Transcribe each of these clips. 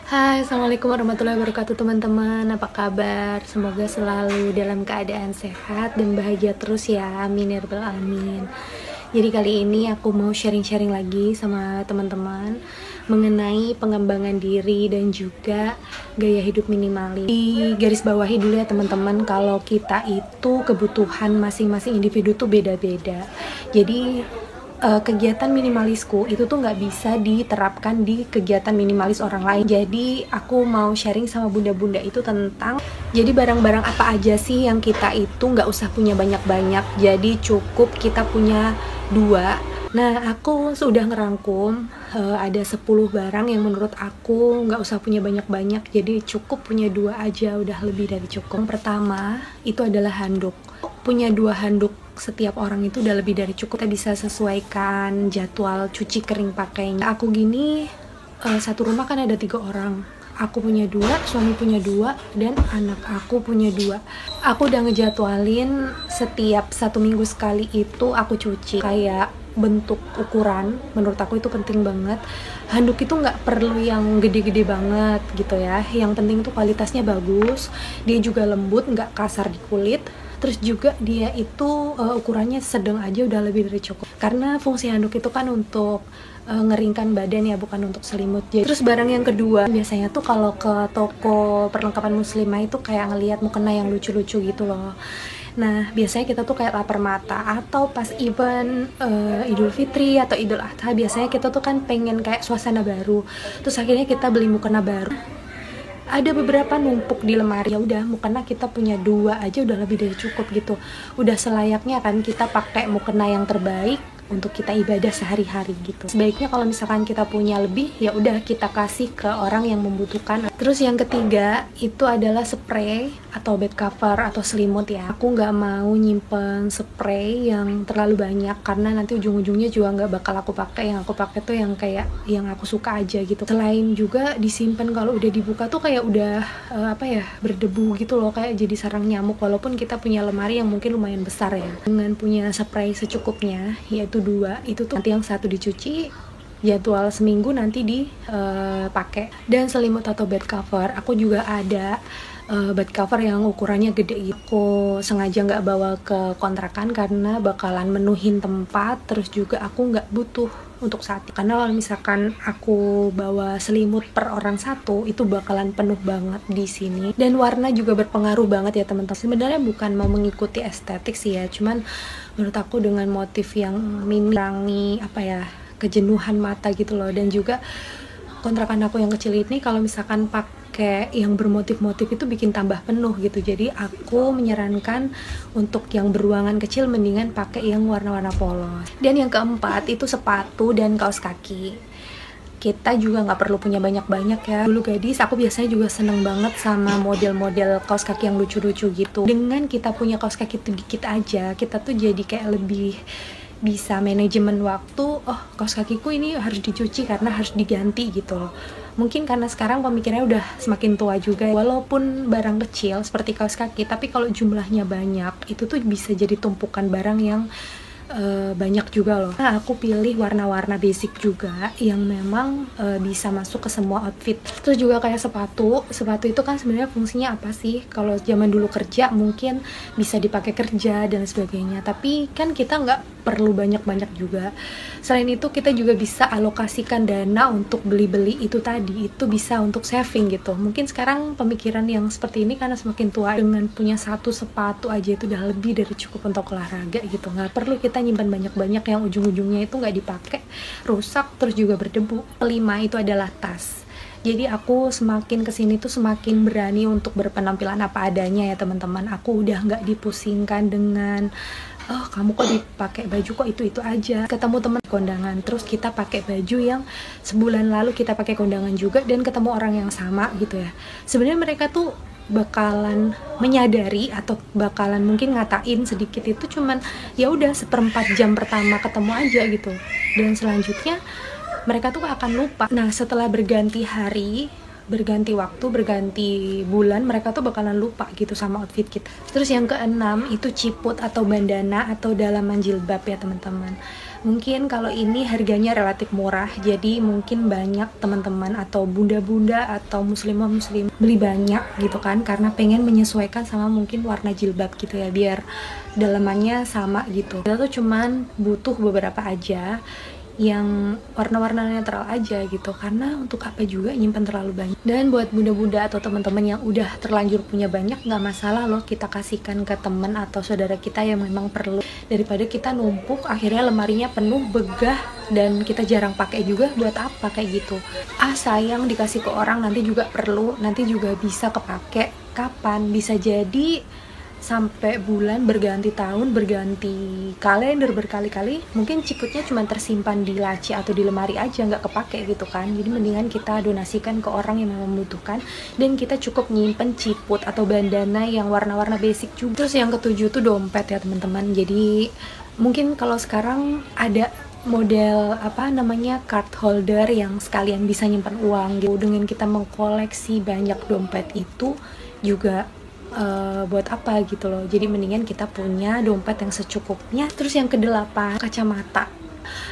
Hai, Assalamualaikum warahmatullahi wabarakatuh teman-teman. Apa kabar? Semoga selalu dalam keadaan sehat dan bahagia terus ya. Amin ya rabbal alamin. Jadi kali ini aku mau sharing-sharing lagi sama teman-teman mengenai pengembangan diri dan juga gaya hidup minimalis. Di garis bawahi dulu ya teman-teman, kalau kita itu kebutuhan masing-masing individu tuh beda-beda. Jadi kegiatan minimalisku itu tuh nggak bisa diterapkan di kegiatan minimalis orang lain. Jadi aku mau sharing sama bunda-bunda itu tentang jadi barang-barang apa aja sih yang kita itu nggak usah punya banyak-banyak, jadi cukup kita punya 2. Nah, aku sudah ngerangkum ada 10 barang yang menurut aku nggak usah punya banyak-banyak, jadi cukup punya 2 aja udah lebih dari cukup. Yang pertama itu adalah handuk. Punya 2 handuk setiap orang itu udah lebih dari cukup. Kita bisa sesuaikan jadwal cuci kering pakainya. Aku gini, satu rumah kan ada 3 orang. Aku punya 2, suami punya 2, dan anak aku punya 2. Aku udah ngejadwalin setiap 1 minggu sekali itu aku cuci. Kayak bentuk ukuran, menurut aku itu penting banget. Handuk itu nggak perlu yang gede-gede banget gitu ya. Yang penting tuh kualitasnya bagus, dia juga lembut, nggak kasar di kulit. Terus juga dia itu ukurannya sedang aja udah lebih dari cukup. Karena fungsi handuk itu kan untuk ngeringkan badan ya, bukan untuk selimut. Terus barang yang kedua, biasanya tuh kalau ke toko perlengkapan muslimah itu kayak ngelihat mukena yang lucu-lucu gitu loh. Nah, biasanya kita tuh kayak lapar mata, atau pas event Idul Fitri atau Idul Adha, biasanya kita tuh kan pengen kayak suasana baru. Terus akhirnya kita beli mukena baru. Ada beberapa numpuk di lemari, ya udah mukena kita punya 2 aja udah lebih dari cukup gitu. Udah selayaknya kan kita pakai mukena yang terbaik untuk kita ibadah sehari-hari gitu. Sebaiknya kalau misalkan kita punya lebih, ya udah kita kasih ke orang yang membutuhkan. Terus yang ketiga itu adalah spray atau bed cover atau selimut ya. Aku nggak mau nyimpen spray yang terlalu banyak karena nanti ujung-ujungnya juga nggak bakal aku pakai. Yang aku pakai tuh yang kayak yang aku suka aja gitu. Selain juga disimpan, kalau udah dibuka tuh kayak udah berdebu gitu loh, kayak jadi sarang nyamuk. Walaupun kita punya lemari yang mungkin lumayan besar ya. Dengan punya spray secukupnya, yaitu 2, itu tuh nanti yang 1 dicuci, jadwal seminggu nanti dipakai. Dan selimut atau bed cover, aku juga ada bed cover yang ukurannya gede gitu. Aku sengaja nggak bawa ke kontrakan karena bakalan menuhin tempat. Terus juga aku nggak butuh untuk saat itu, karena kalau misalkan aku bawa selimut per orang 1 itu bakalan penuh banget di sini. Dan warna juga berpengaruh banget ya teman-teman. Sebenarnya bukan mau mengikuti estetik sih ya, cuman menurut aku dengan motif yang mengurangi kejenuhan mata gitu loh. Dan juga kontrakan aku yang kecil ini kalau misalkan pakai yang bermotif-motif itu bikin tambah penuh gitu. Jadi aku menyarankan untuk yang beruangan kecil mendingan pakai yang warna-warna polos. Dan yang keempat itu sepatu dan kaos kaki. Kita juga nggak perlu punya banyak-banyak ya. Dulu gadis aku biasanya juga seneng banget sama model-model kaos kaki yang lucu-lucu gitu. Dengan kita punya kaos kaki itu dikit aja, kita tuh jadi kayak lebih bisa manajemen waktu. Oh, kaos kakiku ini harus dicuci karena harus diganti gitu loh. Mungkin karena sekarang pemikirannya udah semakin tua juga, walaupun barang kecil seperti kaos kaki, tapi kalau jumlahnya banyak itu tuh bisa jadi tumpukan barang yang banyak juga loh. Nah, aku pilih warna-warna basic juga yang memang bisa masuk ke semua outfit. Terus juga kayak sepatu itu kan sebenarnya fungsinya apa sih? Kalau zaman dulu kerja mungkin bisa dipakai kerja dan sebagainya, tapi kan kita nggak perlu banyak-banyak juga. Selain itu kita juga bisa alokasikan dana untuk beli-beli itu tadi, itu bisa untuk saving gitu. Mungkin sekarang pemikiran yang seperti ini karena semakin tua, dengan punya 1 sepatu aja itu udah lebih dari cukup untuk olahraga gitu. Nggak perlu kita nyimpan banyak-banyak yang ujung-ujungnya itu nggak dipakai, rusak, terus juga berdebu. Kelima itu adalah tas. Jadi aku semakin kesini tuh semakin berani untuk berpenampilan apa adanya ya teman-teman. Aku udah nggak dipusingkan dengan oh kamu kok dipakai baju kok itu aja. Ketemu teman kondangan, terus kita pakai baju yang sebulan lalu kita pakai kondangan juga, dan ketemu orang yang sama gitu ya. Sebenarnya mereka tuh bakalan menyadari atau bakalan mungkin ngatain sedikit, itu cuman ya udah 1/4 jam pertama ketemu aja gitu, dan selanjutnya mereka tuh akan lupa. Nah, setelah berganti hari, berganti waktu, berganti bulan, mereka tuh bakalan lupa gitu sama outfit kita. Terus yang keenam itu ciput atau bandana atau dalaman jilbab ya teman-teman. Mungkin kalau ini harganya relatif murah, jadi mungkin banyak teman-teman atau bunda-bunda atau muslimah-muslim beli banyak gitu kan, karena pengen menyesuaikan sama mungkin warna jilbab gitu ya, biar dalamannya sama gitu. Kita tuh cuman butuh beberapa aja yang warna-warna netral aja gitu, karena untuk apa juga nyimpen terlalu banyak. Dan buat bunda-bunda atau teman-teman yang udah terlanjur punya banyak, nggak masalah loh kita kasihkan ke temen atau saudara kita yang memang perlu, daripada kita numpuk akhirnya lemarinya penuh begah dan kita jarang pakai juga. Buat apa kayak gitu? Sayang dikasih ke orang, nanti juga perlu, nanti juga bisa kepake kapan, bisa jadi sampai bulan, berganti tahun, berganti kalender berkali-kali, mungkin ciputnya cuma tersimpan di laci atau di lemari aja, nggak kepake gitu kan. Jadi mendingan kita donasikan ke orang yang membutuhkan, dan kita cukup nyimpen ciput atau bandana yang warna-warna basic juga. Terus yang ketujuh tuh dompet ya teman-teman. Jadi mungkin kalau sekarang ada model card holder yang sekalian bisa nyimpan uang gitu. Dengan kita mengkoleksi banyak dompet itu juga buat apa gitu loh. Jadi mendingan kita punya dompet yang secukupnya. Terus yang kedelapan, kacamata.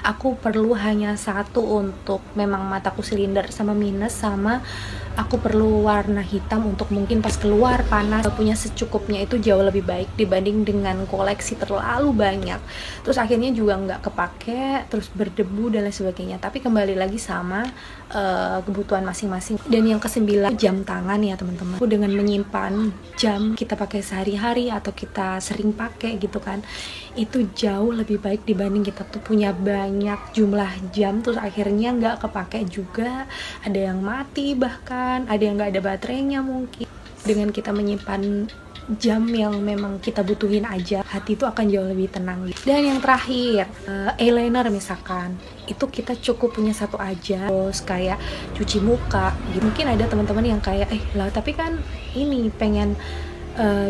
Aku perlu hanya satu untuk memang mataku silinder sama minus, sama aku perlu warna hitam untuk mungkin pas keluar panas. Punya secukupnya itu jauh lebih baik dibanding dengan koleksi terlalu banyak, terus akhirnya juga nggak kepake, terus berdebu dan lain sebagainya. Tapi kembali lagi sama kebutuhan masing-masing. Dan yang kesembilan, jam tangan ya teman-teman. Dengan menyimpan jam kita pakai sehari-hari atau kita sering pakai gitu kan, itu jauh lebih baik dibanding kita tuh punya banyak jumlah jam terus akhirnya nggak kepake juga, ada yang mati, bahkan ada yang nggak ada baterainya mungkin. Dengan kita menyimpan jam yang memang kita butuhin aja, hati itu akan jauh lebih tenang. Dan yang terakhir, eyeliner misalkan, itu kita cukup punya satu aja. Terus kayak cuci muka, mungkin ada teman-teman yang kayak lah tapi kan ini pengen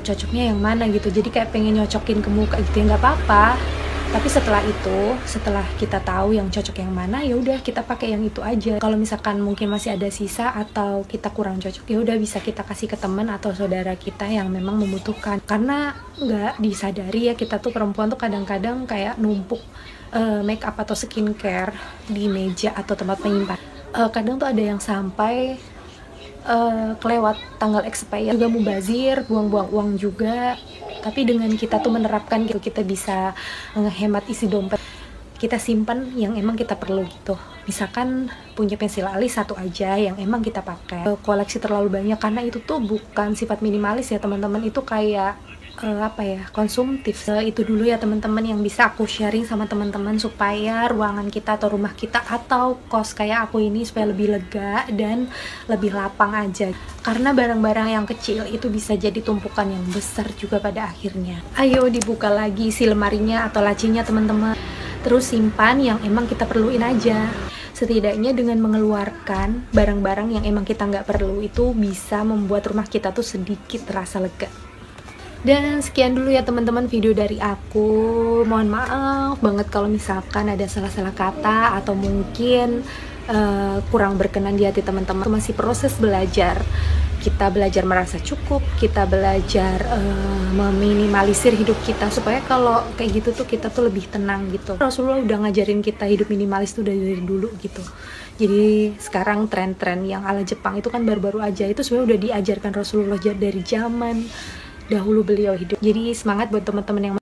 cocoknya yang mana gitu, jadi kayak pengen nyocokin ke muka gitu ya, nggak apa-apa. Tapi setelah itu, setelah kita tahu yang cocok yang mana, ya udah kita pakai yang itu aja. Kalau misalkan mungkin masih ada sisa atau kita kurang cocok, ya udah bisa kita kasih ke teman atau saudara kita yang memang membutuhkan. Karena nggak disadari ya, kita tuh perempuan tuh kadang-kadang kayak numpuk make up atau skincare di meja atau tempat penyimpan. Kadang tuh ada yang sampai kelewat tanggal expired, juga mubazir, buang-buang uang juga. Tapi dengan kita tuh menerapkan gitu, kita bisa ngehemat isi dompet, kita simpan yang emang kita perlu gitu. Misalkan punya pensil alis satu aja yang emang kita pakai, koleksi terlalu banyak, karena itu tuh bukan sifat minimalis ya teman-teman, itu kayak konsumtif. Itu dulu ya teman-teman yang bisa aku sharing sama teman-teman, supaya ruangan kita atau rumah kita atau kos kayak aku ini supaya lebih lega dan lebih lapang aja. Karena barang-barang yang kecil itu bisa jadi tumpukan yang besar juga pada akhirnya. Ayo dibuka lagi si lemarinya atau lacinya teman-teman, terus simpan yang emang kita perluin aja. Setidaknya dengan mengeluarkan barang-barang yang emang kita nggak perlu, itu bisa membuat rumah kita tuh sedikit terasa lega. Dan sekian dulu ya teman-teman video dari aku. Mohon maaf banget kalau misalkan ada salah-salah kata atau mungkin kurang berkenan di hati teman-teman. Masih proses belajar. Kita belajar merasa cukup, kita belajar meminimalisir hidup kita, supaya kalau kayak gitu tuh kita tuh lebih tenang gitu. Rasulullah udah ngajarin kita hidup minimalis tuh dari dulu gitu. Jadi sekarang tren-tren yang ala Jepang itu kan baru-baru aja, itu sebenarnya udah diajarkan Rasulullah dari zaman dahulu beliau hidup. Jadi semangat buat teman-teman yang